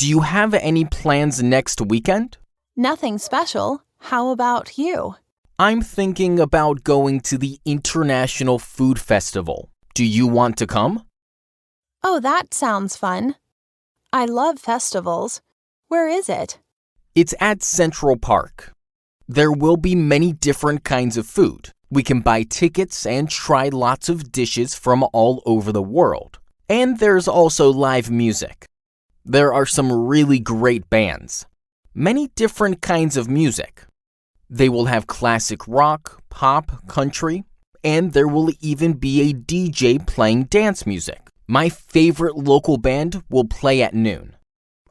Do you have any plans next weekend? Nothing special. How about you? I'm thinking about going to the International Food Festival. Do you want to come? Oh, that sounds fun. I love festivals. Where is it? It's at Central Park. There will be many different kinds of food. We can buy tickets and try lots of dishes from all over the world. And there's also live music. There are some really great bands. Many different kinds of music. They will have classic rock, pop, country, and there will even be a DJ playing dance music. My favorite local band will play at noon.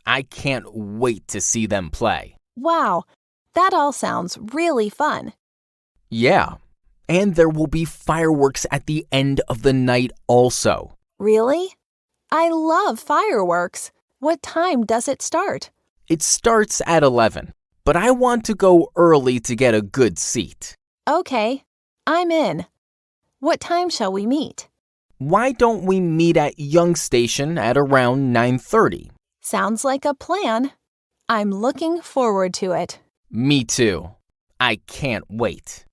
I can't wait to see them play. Wow, that all sounds really fun. Yeah, and there will be fireworks at the end of the night also. Really? I love fireworks. What time does it start? It starts at 11, but I want to go early to get a good seat. Okay, I'm in. What time shall we meet? Why don't we meet at Young Station at around 9:30? Sounds like a plan. I'm looking forward to it. Me too. I can't wait.